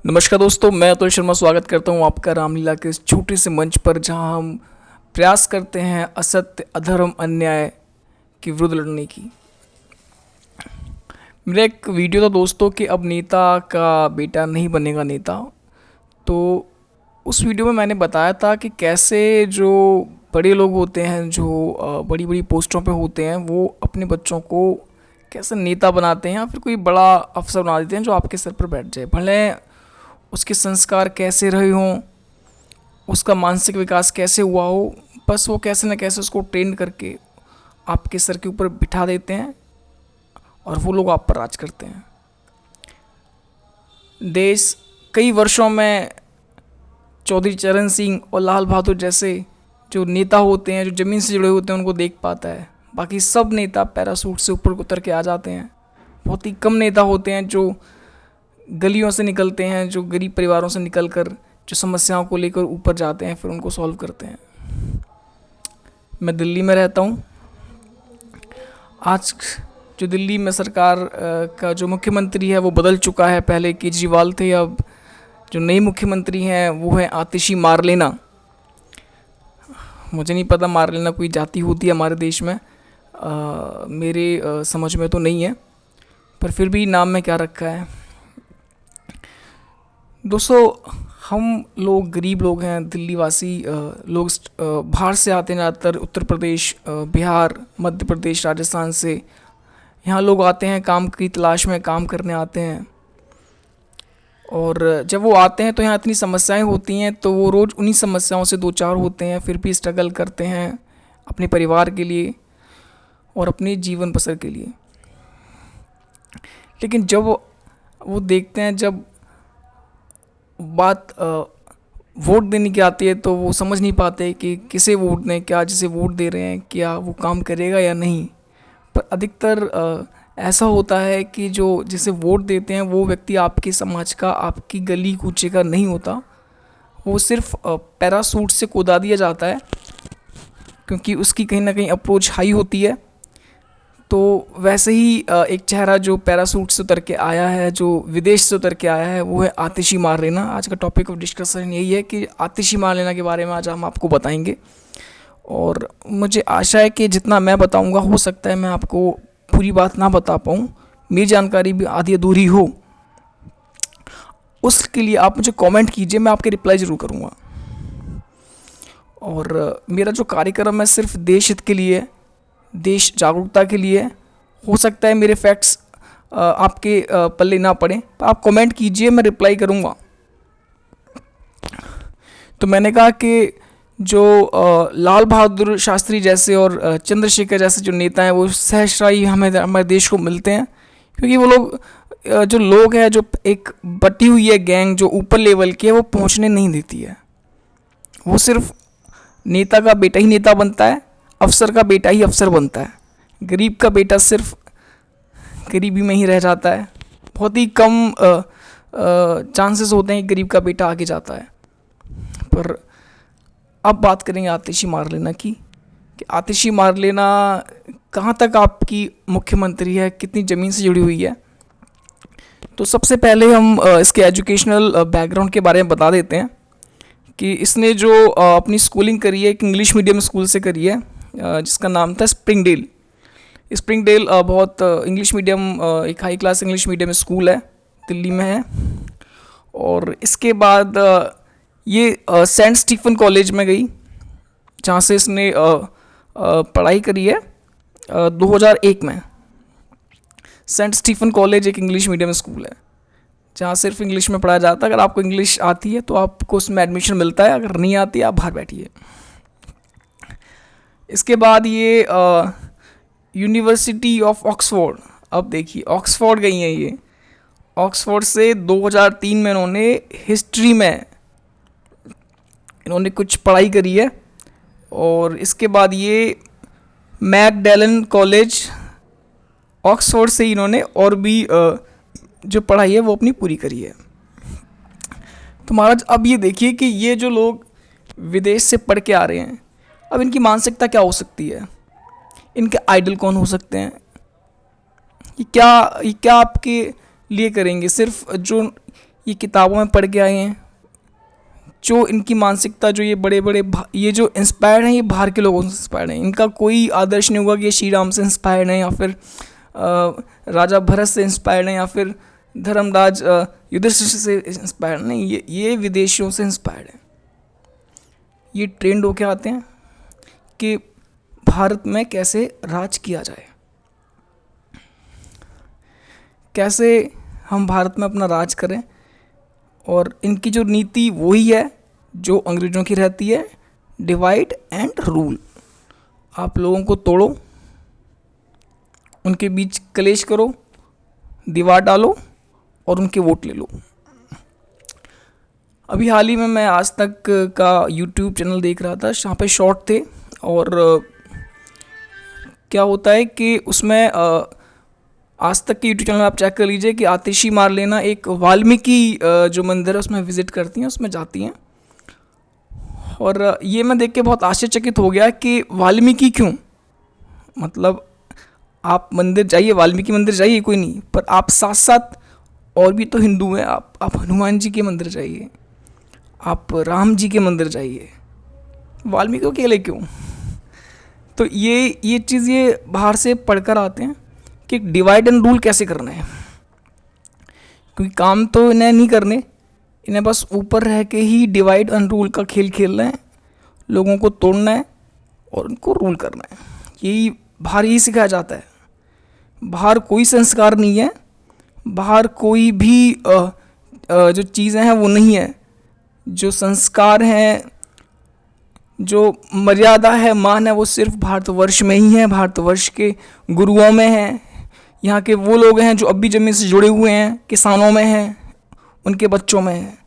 नमस्कार दोस्तों, मैं अतुल शर्मा स्वागत करता हूं आपका रामलीला के इस छोटे से मंच पर, जहां हम प्रयास करते हैं असत्य, अधर्म, अन्याय के विरुद्ध लड़ने की। मेरा एक वीडियो था दोस्तों कि अब नेता का बेटा नहीं बनेगा नेता। तो उस वीडियो में मैंने बताया था कि कैसे जो बड़े लोग होते हैं, जो बड़ी बड़ी पोस्टों पे होते हैं, वो अपने बच्चों को कैसे नेता बनाते हैं या फिर कोई बड़ा अफसर बना देते हैं जो आपके सर पर बैठ जाए। भले उसके संस्कार कैसे रहे हों, उसका मानसिक विकास कैसे हुआ हो, बस वो कैसे न कैसे उसको ट्रेन करके आपके सर के ऊपर बिठा देते हैं और वो लोग आप पर राज करते हैं। देश कई वर्षों में चौधरी चरण सिंह और लाल बहादुर जैसे जो नेता होते हैं, जो ज़मीन से जुड़े होते हैं, उनको देख पाता है। बाकी सब नेता पैरासूट से ऊपर उतर के आ जाते हैं। बहुत ही कम नेता होते हैं जो गलियों से निकलते हैं, जो गरीब परिवारों से निकलकर जो समस्याओं को लेकर ऊपर जाते हैं, फिर उनको सॉल्व करते हैं। मैं दिल्ली में रहता हूँ। आज जो दिल्ली में सरकार का जो मुख्यमंत्री है वो बदल चुका है। पहले केजरीवाल थे, अब जो नई मुख्यमंत्री हैं वो है आतिशी मारलेना। मुझे नहीं पता मारलेना कोई जाति होती है हमारे देश में, मेरे समझ में तो नहीं है, पर फिर भी नाम में क्या रखा है। दोस्तों, हम लोग गरीब लोग हैं, दिल्ली वासी लोग बाहर से आते हैं, ज़्यादातर उत्तर प्रदेश, बिहार, मध्य प्रदेश, राजस्थान से यहाँ लोग आते हैं, काम की तलाश में काम करने आते हैं। और जब वो आते हैं तो यहाँ इतनी समस्याएं होती हैं, तो वो रोज़ उन्हीं समस्याओं से दो चार होते हैं, फिर भी स्ट्रगल करते हैं अपने परिवार के लिए और अपने जीवन बसर के लिए। लेकिन जब वो देखते हैं, जब बात वोट देने की आती है, तो वो समझ नहीं पाते कि किसे वोट दें, क्या जिसे वोट दे रहे हैं क्या वो काम करेगा या नहीं। पर अधिकतर ऐसा होता है कि जो जिसे वोट देते हैं वो व्यक्ति आपके समाज का, आपकी गली कूचे का नहीं होता। वो सिर्फ पैरासूट से कूदा दिया जाता है, क्योंकि उसकी कहीं ना कहीं अप्रोच हाई होती है। तो वैसे ही एक चेहरा जो पैरासूट से उतर के आया है, जो विदेश से उतर के आया है, वो है आतिशी मारलेना। आज का टॉपिक ऑफ डिस्कशन यही है कि आतिशी मारलेना के बारे में आज हम आपको बताएंगे। और मुझे आशा है कि जितना मैं बताऊंगा, हो सकता है मैं आपको पूरी बात ना बता पाऊँ, मेरी जानकारी भी आधी अधूरी हो। उसके लिए आप मुझे कमेंट कीजिए, मैं आपके रिप्लाई ज़रूर करूँगा। और मेरा जो कार्यक्रम है सिर्फ देश हित के लिए, देश जागरूकता के लिए। हो सकता है मेरे फैक्ट्स आपके पल्ले ना पड़े, तो आप कमेंट कीजिए, मैं रिप्लाई करूँगा। तो मैंने कहा कि जो लाल बहादुर शास्त्री जैसे और चंद्रशेखर जैसे जो नेता हैं, वो सहस्राई हमारे देश को मिलते हैं। क्योंकि वो लोग जो लोग हैं, जो एक बटी हुई है गैंग जो ऊपर लेवल की है, वो पहुंचने नहीं देती है। वो सिर्फ नेता का बेटा ही नेता बनता है, अफसर का बेटा ही अफसर बनता है, गरीब का बेटा सिर्फ गरीबी में ही रह जाता है। बहुत ही कम चांसेस होते हैं कि गरीब का बेटा आगे जाता है। पर अब बात करेंगे आतिशी मारलेना की, कि आतिशी मारलेना कहाँ तक आपकी मुख्यमंत्री है, कितनी ज़मीन से जुड़ी हुई है। तो सबसे पहले हम इसके एजुकेशनल बैकग्राउंड के बारे में बता देते हैं कि इसने जो अपनी स्कूलिंग करी है, एक इंग्लिश मीडियम स्कूल से करी है, जिसका नाम था स्प्रिंगडेल। स्प्रिंगडेल बहुत इंग्लिश मीडियम, एक high class English medium school है, दिल्ली में है। और इसके बाद ये सेंट स्टीफन कॉलेज में गई, जहाँ से इसने पढ़ाई करी है 2001 में। सेंट स्टीफन कॉलेज एक इंग्लिश मीडियम स्कूल है जहाँ सिर्फ इंग्लिश में पढ़ाया जाता है। अगर आपको इंग्लिश आती है तो आपको उसमें एडमिशन मिलता है, अगर नहीं आती है आप बाहर बैठिए। इसके बाद ये यूनिवर्सिटी ऑफ ऑक्सफोर्ड, अब देखिए ऑक्सफोर्ड गई हैं ये। ऑक्सफोर्ड से 2003 में इन्होंने हिस्ट्री में इन्होंने कुछ पढ़ाई करी है। और इसके बाद ये मैकडैलन कॉलेज, ऑक्सफोर्ड से इन्होंने और भी जो पढ़ाई है वो अपनी पूरी करी है। तो महाराज, अब ये देखिए कि ये जो लोग विदेश से पढ़ के आ रहे हैं, अब इनकी मानसिकता क्या हो सकती है, इनके आइडल कौन हो सकते हैं, ये क्या आपके लिए करेंगे। सिर्फ जो ये किताबों में पढ़ के आए हैं, जो इनकी मानसिकता, जो ये बड़े बड़े ये जो इंस्पायर्ड हैं, ये बाहर के लोगों से इंस्पायर्ड हैं। इनका कोई आदर्श नहीं होगा कि ये श्री राम से इंस्पायर्ड हैं, या फिर राजा भरत से इंस्पायर्ड हैं, या फिर धर्मराज युधिष्ठिर से इंस्पायर्ड नहीं। ये विदेशियों से इंस्पायर्ड हैं। ये ट्रेंड होके आते हैं कि भारत में कैसे राज किया जाए, कैसे हम भारत में अपना राज करें। और इनकी जो नीति वही है जो अंग्रेज़ों की रहती है, डिवाइड एंड रूल। आप लोगों को तोड़ो, उनके बीच कलेश करो, दीवार डालो और उनके वोट ले लो। अभी हाल ही में मैं आज तक का यूट्यूब चैनल देख रहा था, जहाँ पे शॉर्ट थे, और क्या होता है कि उसमें आज तक के यूट्यूब चैनल आप चेक कर लीजिए कि आतिशी मार लेना एक वाल्मीकि जो मंदिर है उसमें विज़िट करती हैं, उसमें जाती हैं। और ये मैं देख के बहुत आश्चर्यचकित हो गया कि वाल्मीकि क्यों, मतलब आप मंदिर जाइए, वाल्मीकि मंदिर जाइए, कोई नहीं, पर आप साथ साथ और भी तो हिंदू हैं, आप हनुमान जी के मंदिर जाइए, आप राम जी के मंदिर जाइए, वाल्मीकि को अकेले क्यों? तो ये चीज़ ये बाहर से पढ़कर आते हैं कि डिवाइड एंड रूल कैसे करना है, क्योंकि काम तो इन्हें नहीं करने, इन्हें बस ऊपर रह के ही डिवाइड एंड रूल का खेल खेलना है, लोगों को तोड़ना है और उनको रूल करना है। यही बाहर ही सिखाया जाता है। बाहर कोई संस्कार नहीं है, बाहर कोई भी जो चीज़ें हैं वो नहीं है। जो संस्कार हैं, जो मर्यादा है, मान है, वो सिर्फ भारतवर्ष में ही है, भारतवर्ष के गुरुओं में है, यहाँ के वो लोग हैं जो अब भी ज़मीन से जुड़े हुए हैं, किसानों में हैं, उनके बच्चों में हैं।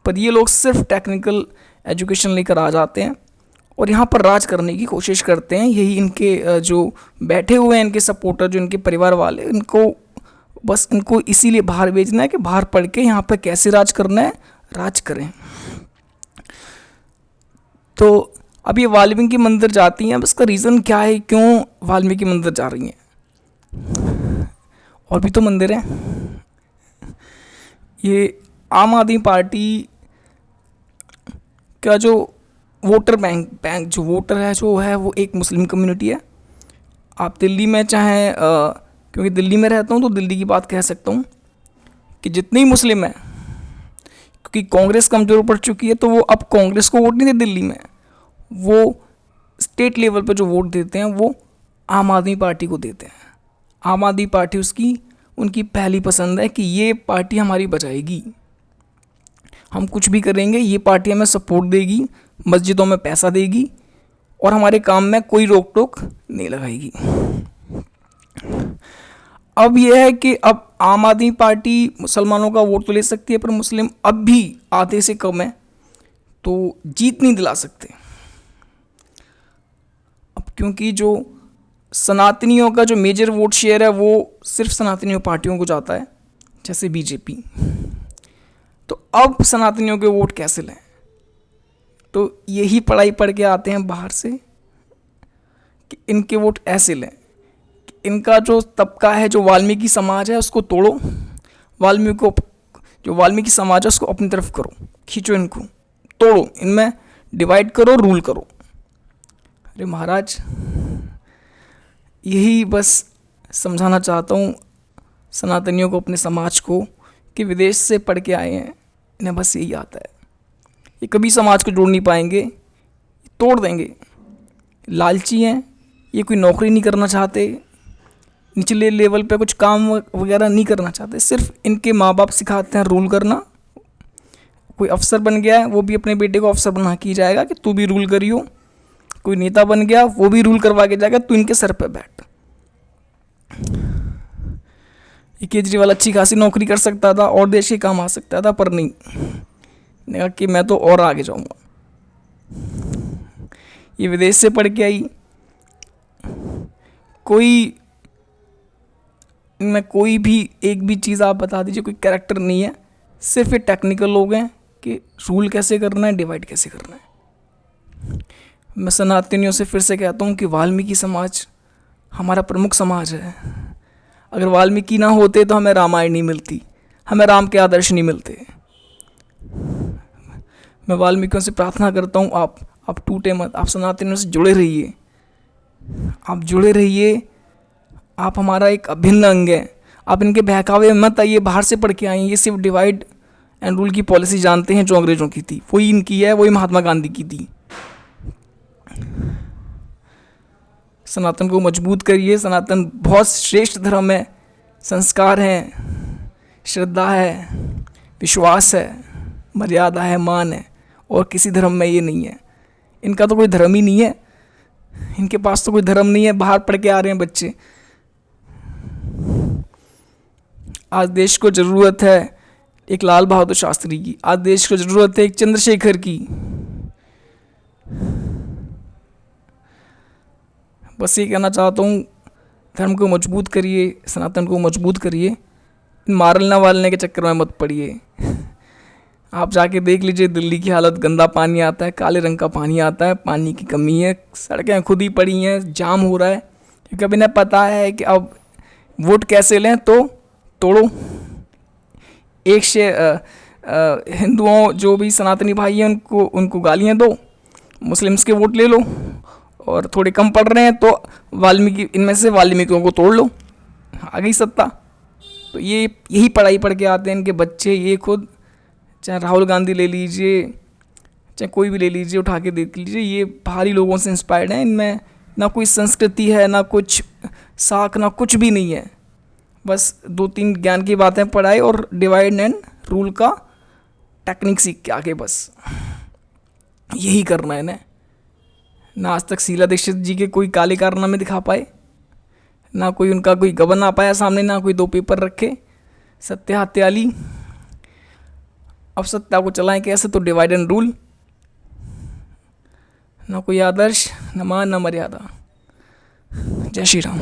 पर ये लोग सिर्फ टेक्निकल एजुकेशन लेकर आ जाते हैं और यहाँ पर राज करने की कोशिश करते हैं। यही इनके जो बैठे हुए हैं, इनके सपोर्टर, जो इनके परिवार वाले, इनको इसीलिए बाहर भेजना है कि बाहर पढ़ के यहाँ पर कैसे राज करना है, राज करें। तो अब ये वाल्मीकि मंदिर जाती हैं, अब इसका रीज़न क्या है, क्यों वाल्मीकि मंदिर जा रही हैं? और भी तो मंदिर हैं। ये आम आदमी पार्टी का जो वोटर बैंक जो वोटर है, जो है वो एक मुस्लिम कम्युनिटी है। आप दिल्ली में चाहें, क्योंकि दिल्ली में रहता हूँ तो दिल्ली की बात कह सकता हूँ कि जितने ही मुस्लिम हैं, क्योंकि कांग्रेस कमज़ोर पड़ चुकी है, तो वो अब कांग्रेस को वोट नहीं देते दिल्ली में, वो स्टेट लेवल पर जो वोट देते हैं वो आम आदमी पार्टी को देते हैं। आम आदमी पार्टी उनकी पहली पसंद है कि ये पार्टी हमारी बचाएगी, हम कुछ भी करेंगे, ये पार्टी हमें सपोर्ट देगी, मस्जिदों में पैसा देगी और हमारे काम में कोई रोक टोक नहीं लगाएगी। अब यह है कि अब आम आदमी पार्टी मुसलमानों का वोट तो ले सकती है, पर मुस्लिम अब भी आधे से कम है, तो जीत नहीं दिला सकते। अब क्योंकि जो सनातनियों का जो मेजर वोट शेयर है वो सिर्फ सनातनियों पार्टियों को जाता है, जैसे बीजेपी, तो अब सनातनियों के वोट कैसे लें? तो यही पढ़ाई पढ़ के आते हैं बाहर से कि इनके वोट ऐसे लें, इनका जो तबका है, जो वाल्मीकि समाज है, उसको तोड़ो, जो वाल्मीकि समाज है उसको अपनी तरफ करो, खींचो, इनको तोड़ो, इनमें डिवाइड करो, रूल करो। अरे महाराज, यही बस समझाना चाहता हूँ सनातनियों को, अपने समाज को, कि विदेश से पढ़ के आए हैं, इन्हें बस यही आता है, ये कभी समाज को जोड़ नहीं पाएंगे, तोड़ देंगे। लालची हैं, ये कोई नौकरी नहीं करना चाहते, निचले लेवल पे कुछ काम वगैरह नहीं करना चाहते, सिर्फ इनके माँ बाप सिखाते हैं रूल करना। कोई अफसर बन गया है, वो भी अपने बेटे को अफसर बना के जाएगा कि तू भी रूल करियो। कोई नेता बन गया, वो भी रूल करवा के जाएगा, तू इनके सर पे बैठ। ये केजरीवाल अच्छी खासी नौकरी कर सकता था और देश के काम आ सकता था, पर नहीं, ने कहा कि मैं तो और आगे जाऊंगा। ये विदेश से पढ़ के आई, इनमें कोई भी एक भी चीज़ आप बता दीजिए, कोई कैरेक्टर नहीं है, सिर्फ ये टेक्निकल लोग हैं कि रूल कैसे करना है, डिवाइड कैसे करना है। मैं सनातनियों से फिर से कहता हूँ कि वाल्मीकि समाज हमारा प्रमुख समाज है। अगर वाल्मीकि ना होते तो हमें रामायण नहीं मिलती, हमें राम के आदर्श नहीं मिलते, मैं वाल्मीकियों से प्रार्थना करता हूँ, आप टूटे मत, आप सनातनियों से जुड़े रहिए, आप जुड़े रहिए, आप हमारा एक अभिन्न अंग है। आप इनके बहकावे में मत आइए, बाहर से पढ़ के आइए। ये सिर्फ डिवाइड एंड रूल की पॉलिसी जानते हैं जो अंग्रेज़ों की थी, वही इनकी है, वही महात्मा गांधी की थी। सनातन को मजबूत करिए। सनातन बहुत श्रेष्ठ धर्म है, संस्कार हैं, श्रद्धा है, विश्वास है, मर्यादा है, मान है, और किसी धर्म में ये नहीं है। इनका तो कोई धर्म ही नहीं है, इनके पास तो कोई धर्म नहीं है, बाहर पढ़ के आ रहे हैं बच्चे। आज देश को ज़रूरत है एक लाल बहादुर शास्त्री की, आज देश को ज़रूरत है एक चंद्रशेखर की। बस ये कहना चाहता हूँ, धर्म को मजबूत करिए, सनातन को मजबूत करिए, मारना वालने के चक्कर में मत पड़िए। आप जाके देख लीजिए दिल्ली की हालत, गंदा पानी आता है, काले रंग का पानी आता है, पानी की कमी है, सड़कें खुद ही पड़ी हैं, जाम हो रहा है, क्योंकि अब इन्हें पता है कि अब वोट कैसे लें, तो तोड़ो। एक से हिंदुओं जो भी सनातनी भाई हैं उनको गालियाँ दो, मुस्लिम्स के वोट ले लो, और थोड़े कम पड़ रहे हैं तो वाल्मीकि, इनमें से वाल्मीकियों को तोड़ लो, आ गई सत्ता। तो ये यही पढ़ाई पढ़ के आते हैं इनके बच्चे, ये खुद, चाहे राहुल गांधी ले लीजिए, चाहे कोई भी ले लीजिए, उठा के देख लीजिए, ये बाहरी लोगों से इंस्पायर्ड हैं। इनमें ना कोई संस्कृति है, ना कुछ साख, ना कुछ भी नहीं है। बस 2-3 ज्ञान की बातें पढ़ाई और डिवाइड एंड रूल का टेक्निक सीख के आगे, बस यही करना है इन्हें। ना आज तक शीला दीक्षित जी के कोई काले कारनामे दिखा पाए, ना कोई उनका कोई गबन आ पाया सामने, ना कोई 2 पेपर रखे। सत्य हत्याली, अब सत्ता को चलाएं कैसे, तो डिवाइड एंड रूल। ना कोई आदर्श, न मान, न मर्यादा। जय श्री राम।